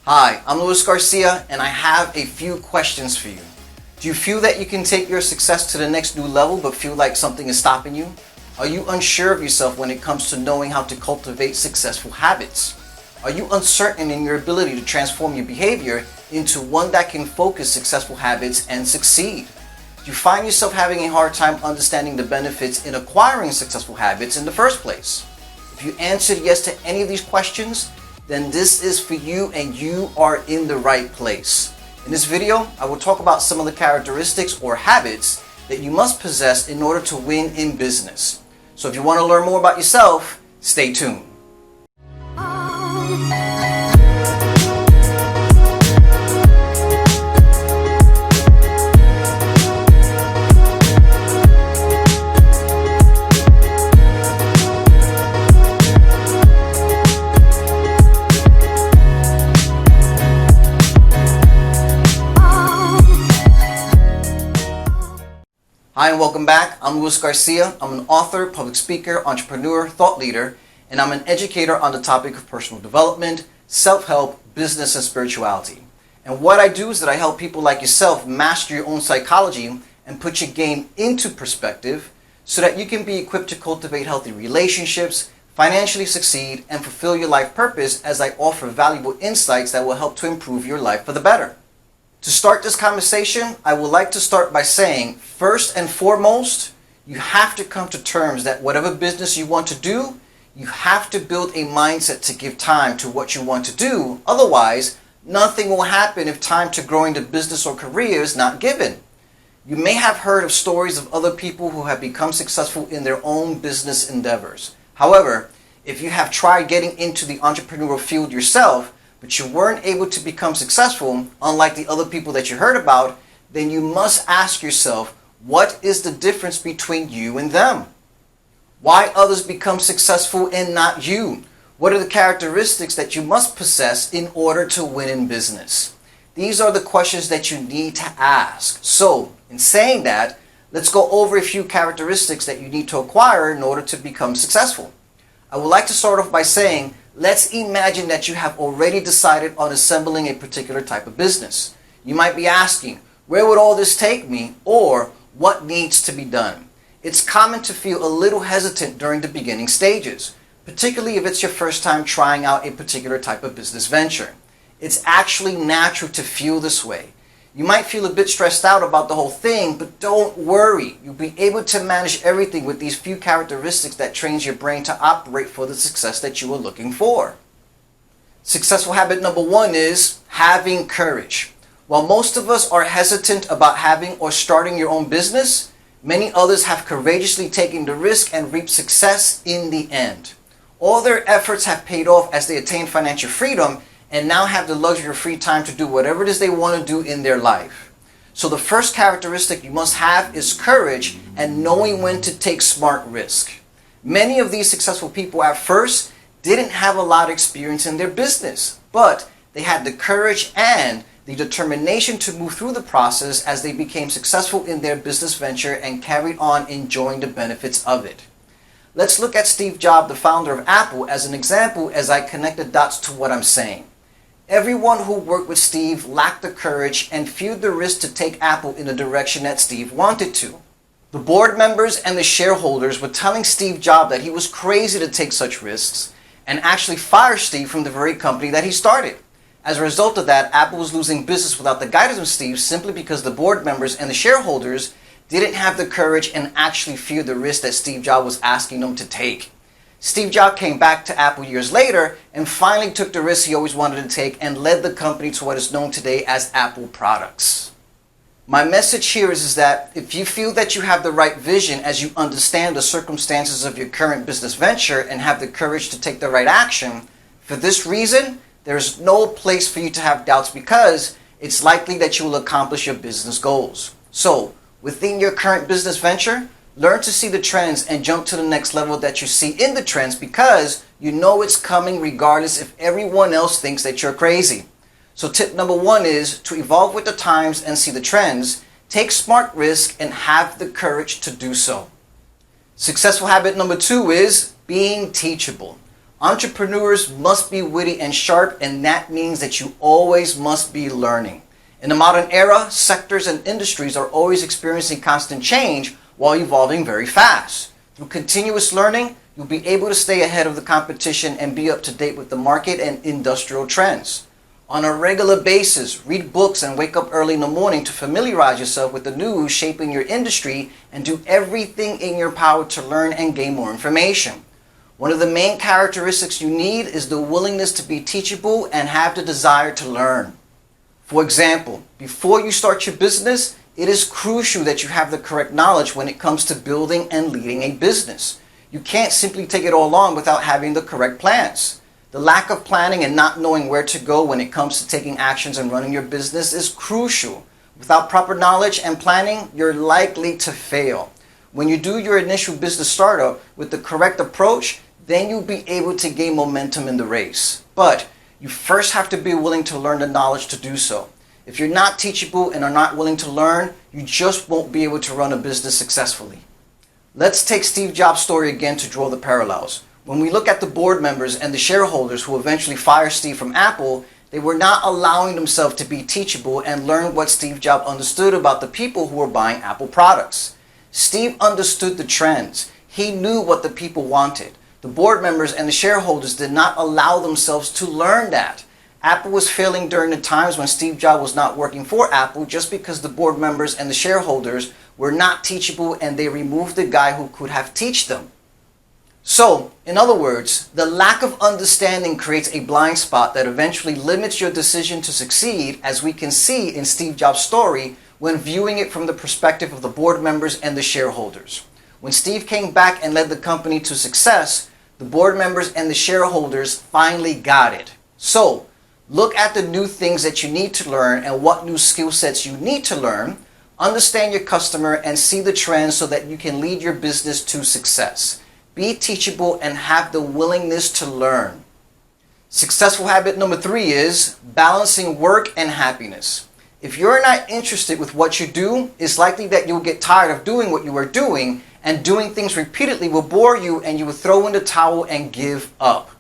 Hi, I'm Luis Garcia and I have a few questions for you. Do you feel that you can take your success to the next new level but feel like something is stopping you? Are you unsure of yourself when it comes to knowing how to cultivate successful habits? Are you uncertain in your ability to transform your behavior into one that can focus successful habits and succeed? Do you find yourself having a hard time understanding the benefits in acquiring successful habits in the first place? If you answered yes to any of these questions, then this is for you and you are in the right place. In this video, I will talk about some of the characteristics or habits that you must possess in order to win in business. So if you want to learn more about yourself, stay tuned. Hi and welcome back. I'm Luis Garcia. I'm an author, public speaker, entrepreneur, thought leader, and I'm an educator on the topic of personal development, self-help, business, and spirituality. And what I do is that I help people like yourself master your own psychology and put your game into perspective so that you can be equipped to cultivate healthy relationships, financially succeed, and fulfill your life purpose as I offer valuable insights that will help to improve your life for the better. To start this conversation, I would like to start by saying, first and foremost, you have to come to terms that whatever business you want to do, you have to build a mindset to give time to what you want to do. Otherwise, nothing will happen if time to growing the business or career is not given. You may have heard of stories of other people who have become successful in their own business endeavors. However, if you have tried getting into the entrepreneurial field yourself, but you weren't able to become successful, unlike the other people that you heard about, then you must ask yourself, what is the difference between you and them? Why others become successful and not you? What are the characteristics that you must possess in order to win in business? These are the questions that you need to ask. So, in saying that, let's go over a few characteristics that you need to acquire in order to become successful. I would like to start off by saying, let's imagine that you have already decided on assembling a particular type of business. You might be asking, where would all this take me? Or what needs to be done? It's common to feel a little hesitant during the beginning stages, particularly if it's your first time trying out a particular type of business venture. It's actually natural to feel this way. You might feel a bit stressed out about the whole thing, but don't worry. You'll be able to manage everything with these few characteristics that trains your brain to operate for the success that you are looking for. Successful habit number one is having courage. While most of us are hesitant about having or starting your own business, many others have courageously taken the risk and reaped success in the end. All their efforts have paid off as they attain financial freedom and now have the luxury of free time to do whatever it is they want to do in their life. So the first characteristic you must have is courage and knowing when to take smart risk. Many of these successful people at first didn't have a lot of experience in their business, but they had the courage and the determination to move through the process as they became successful in their business venture and carried on enjoying the benefits of it. Let's look at Steve Jobs, the founder of Apple, as an example as I connect the dots to what I'm saying. Everyone who worked with Steve lacked the courage and feared the risk to take Apple in the direction that Steve wanted to. The board members and the shareholders were telling Steve Jobs that he was crazy to take such risks and actually fire Steve from the very company that he started. As a result of that, Apple was losing business without the guidance of Steve simply because the board members and the shareholders didn't have the courage and actually feared the risk that Steve Jobs was asking them to take. Steve Jobs came back to Apple years later and finally took the risk he always wanted to take and led the company to what is known today as Apple products. My message here is that if you feel that you have the right vision as you understand the circumstances of your current business venture and have the courage to take the right action, for this reason, there's no place for you to have doubts because it's likely that you will accomplish your business goals. So, within your current business venture, learn to see the trends and jump to the next level that you see in the trends because you know it's coming regardless if everyone else thinks that you're crazy. So tip number one is to evolve with the times and see the trends, take smart risk, and have the courage to do so. Successful habit number two is being teachable. Entrepreneurs must be witty and sharp, and that means that you always must be learning. In the modern era, sectors and industries are always experiencing constant change while evolving very fast. Through continuous learning, you'll be able to stay ahead of the competition and be up to date with the market and industrial trends. On a regular basis, read books and wake up early in the morning to familiarize yourself with the news shaping your industry, and do everything in your power to learn and gain more information. One of the main characteristics you need is the willingness to be teachable and have the desire to learn. For example, before you start your business, it is crucial that you have the correct knowledge when it comes to building and leading a business. You can't simply take it all on without having the correct plans. The lack of planning and not knowing where to go when it comes to taking actions and running your business is crucial. Without proper knowledge and planning, you're likely to fail. When you do your initial business startup with the correct approach, then you'll be able to gain momentum in the race. But you first have to be willing to learn the knowledge to do so. If you're not teachable and are not willing to learn, you just won't be able to run a business successfully. Let's take Steve Jobs' story again to draw the parallels. When we look at the board members and the shareholders who eventually fired Steve from Apple, they were not allowing themselves to be teachable and learn what Steve Jobs understood about the people who were buying Apple products. Steve understood the trends. He knew what the people wanted. The board members and the shareholders did not allow themselves to learn that. Apple was failing during the times when Steve Jobs was not working for Apple just because the board members and the shareholders were not teachable and they removed the guy who could have taught them. So, in other words, the lack of understanding creates a blind spot that eventually limits your decision to succeed, as we can see in Steve Jobs' story when viewing it from the perspective of the board members and the shareholders. When Steve came back and led the company to success, the board members and the shareholders finally got it. So, look at the new things that you need to learn and what new skill sets you need to learn. Understand your customer and see the trends so that you can lead your business to success. Be teachable and have the willingness to learn. Successful habit number 3 is balancing work and happiness. If you're not interested with what you do, it's likely that you'll get tired of doing what you are doing, and doing things repeatedly will bore you and you will throw in the towel and give up.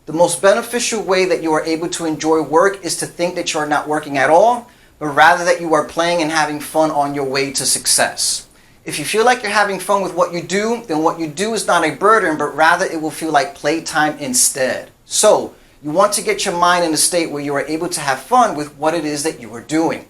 The most beneficial way that you are able to enjoy work is to think that you are not working at all, but rather that you are playing and having fun on your way to success. If you feel like you're having fun with what you do, then what you do is not a burden, but rather it will feel like playtime instead. So, you want to get your mind in a state where you are able to have fun with what it is that you are doing.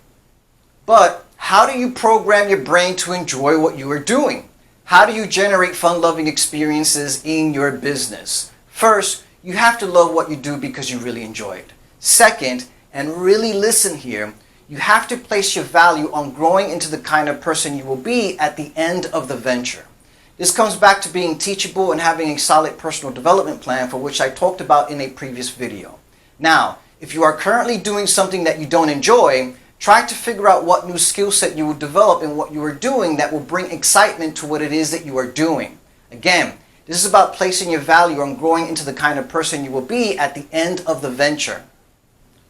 But how do you program your brain to enjoy what you are doing? How do you generate fun-loving experiences in your business? First, you have to love what you do because you really enjoy it. Second, and really listen here, you have to place your value on growing into the kind of person you will be at the end of the venture. This comes back to being teachable and having a solid personal development plan, for which I talked about in a previous video. Now, if you are currently doing something that you don't enjoy, try to figure out what new skill set you will develop in what you are doing that will bring excitement to what it is that you are doing. Again, this is about placing your value on growing into the kind of person you will be at the end of the venture.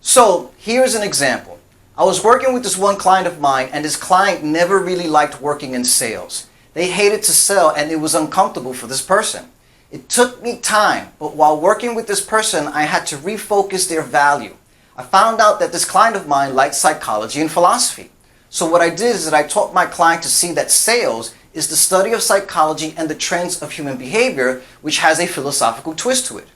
So, here's an example. I was working with this one client of mine, and this client never really liked working in sales. They hated to sell, and it was uncomfortable for this person. It took me time, but while working with this person, I had to refocus their value. I found out that this client of mine liked psychology and philosophy. So what I did is that I taught my client to see that sales is the study of psychology and the trends of human behavior, which has a philosophical twist to it.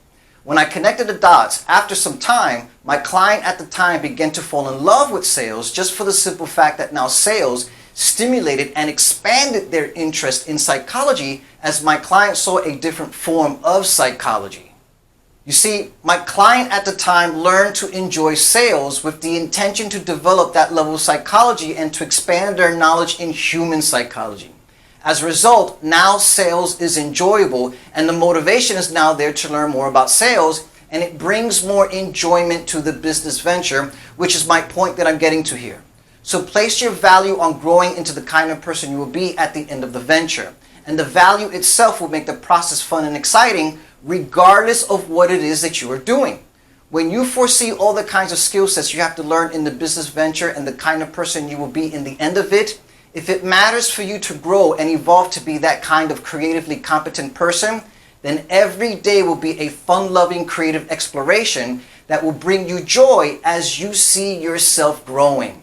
When I connected the dots, after some time, my client at the time began to fall in love with sales, just for the simple fact that now sales stimulated and expanded their interest in psychology, as my client saw a different form of psychology. You see, my client at the time learned to enjoy sales with the intention to develop that level of psychology and to expand their knowledge in human psychology. As a result, now sales is enjoyable, and the motivation is now there to learn more about sales, and it brings more enjoyment to the business venture, which is my point that I'm getting to here. So place your value on growing into the kind of person you will be at the end of the venture. And the value itself will make the process fun and exciting, regardless of what it is that you are doing. When you foresee all the kinds of skill sets you have to learn in the business venture and the kind of person you will be in the end of it, if it matters for you to grow and evolve to be that kind of creatively competent person, then every day will be a fun-loving creative exploration that will bring you joy as you see yourself growing.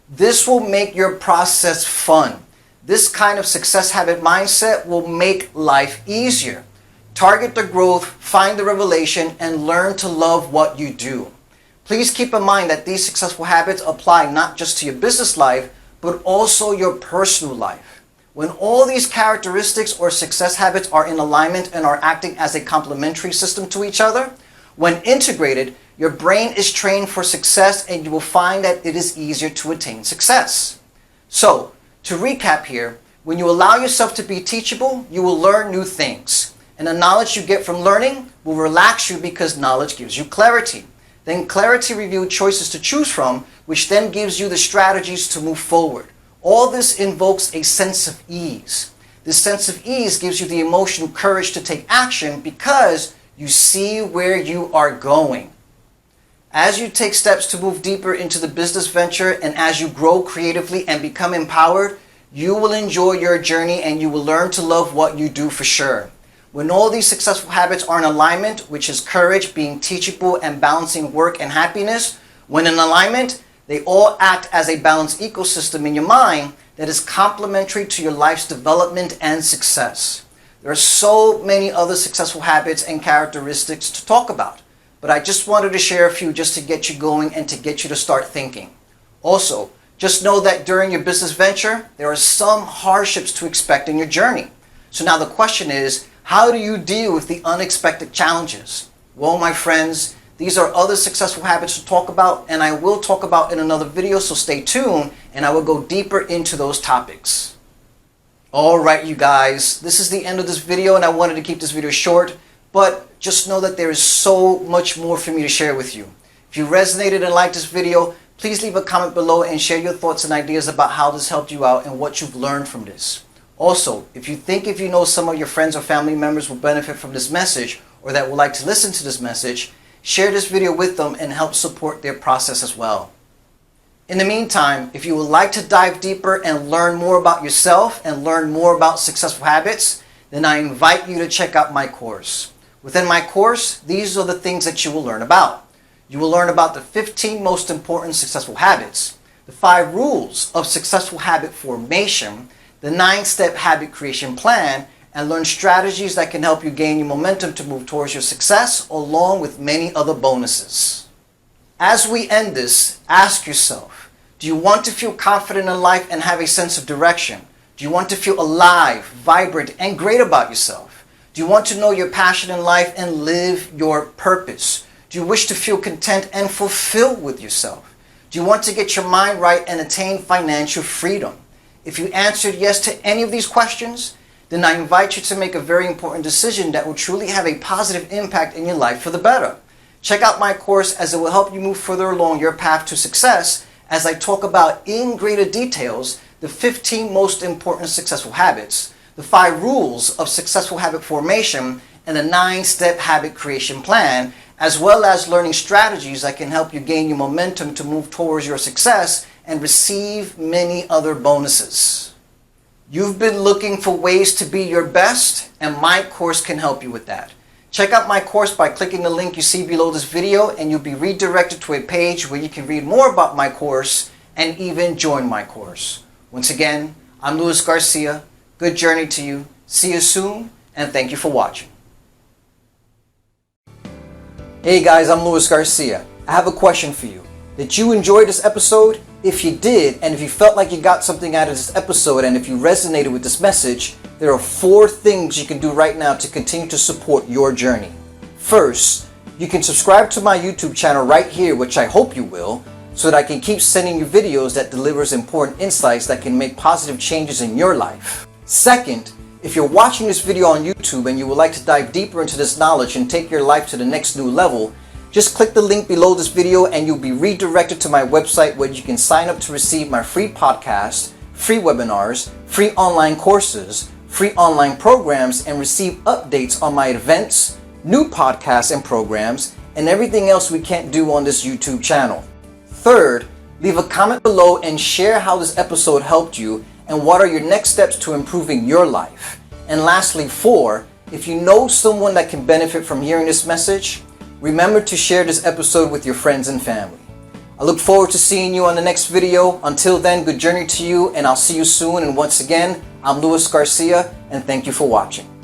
This will make your process fun. This kind of success habit mindset will make life easier. Target the growth, find the revelation, and learn to love what you do. Please keep in mind that these successful habits apply not just to your business life, but also your personal life. When all these characteristics or success habits are in alignment and are acting as a complementary system to each other, when integrated, your brain is trained for success and you will find that it is easier to attain success. So, to recap here, when you allow yourself to be teachable, you will learn new things. And the knowledge you get from learning will relax you because knowledge gives you clarity. Then clarity reveals choices to choose from, which then gives you the strategies to move forward. All this invokes a sense of ease. This sense of ease gives you the emotional courage to take action because you see where you are going. As you take steps to move deeper into the business venture and as you grow creatively and become empowered, you will enjoy your journey and you will learn to love what you do for sure. When all these successful habits are in alignment, which is courage, being teachable, and balancing work and happiness, when in alignment, they all act as a balanced ecosystem in your mind that is complementary to your life's development and success. There are so many other successful habits and characteristics to talk about, but I just wanted to share a few just to get you going and to get you to start thinking. Also, just know that during your business venture, there are some hardships to expect in your journey. So now the question is, how do you deal with the unexpected challenges? Well, my friends, these are other successful habits to talk about, and I will talk about in another video, so stay tuned, and I will go deeper into those topics. Alright, you guys, this is the end of this video, and I wanted to keep this video short, but just know that there is so much more for me to share with you. If you resonated and liked this video, please leave a comment below and share your thoughts and ideas about how this helped you out and what you've learned from this. Also, if you know some of your friends or family members will benefit from this message or that would like to listen to this message, share this video with them and help support their process as well. In the meantime, if you would like to dive deeper and learn more about yourself and learn more about successful habits, then I invite you to check out my course. Within my course, these are the things that you will learn about. You will learn about the 15 most important successful habits, the 5 rules of successful habit formation, the 9-step habit creation plan, and learn strategies that can help you gain your momentum to move towards your success, along with many other bonuses. As we end this, ask yourself, do you want to feel confident in life and have a sense of direction? Do you want to feel alive, vibrant, and great about yourself? Do you want to know your passion in life and live your purpose? Do you wish to feel content and fulfilled with yourself? Do you want to get your mind right and attain financial freedom? If you answered yes to any of these questions, then I invite you to make a very important decision that will truly have a positive impact in your life for the better. Check out my course as it will help you move further along your path to success as I talk about in greater details the 15 most important successful habits, the 5 rules of successful habit formation, and the 9-step habit creation plan, as well as learning strategies that can help you gain your momentum to move towards your success and receive many other bonuses. You've been looking for ways to be your best, and my course can help you with that. Check out my course by clicking the link you see below this video, and you'll be redirected to a page where you can read more about my course and even join my course. Once again, I'm Luis Garcia. Good journey to you. See you soon, and thank you for watching. Hey guys, I'm Luis Garcia. I have a question for you. Did you enjoy this episode? If you did, and if you felt like you got something out of this episode, and if you resonated with this message, there are 4 things you can do right now to continue to support your journey. First, you can subscribe to my YouTube channel right here, which I hope you will, so that I can keep sending you videos that delivers important insights that can make positive changes in your life. Second, if you're watching this video on YouTube and you would like to dive deeper into this knowledge and take your life to the next new level, just click the link below this video and you'll be redirected to my website where you can sign up to receive my free podcast, free webinars, free online courses, free online programs, and receive updates on my events, new podcasts and programs, and everything else we can't do on this YouTube channel. Third, leave a comment below and share how this episode helped you and what are your next steps to improving your life. And lastly, 4, If you know someone that can benefit from hearing this message, remember to share this episode with your friends and family. I look forward to seeing you on the next video. Until then, good journey to you, and I'll see you soon. And once again, I'm Luis Garcia, and thank you for watching.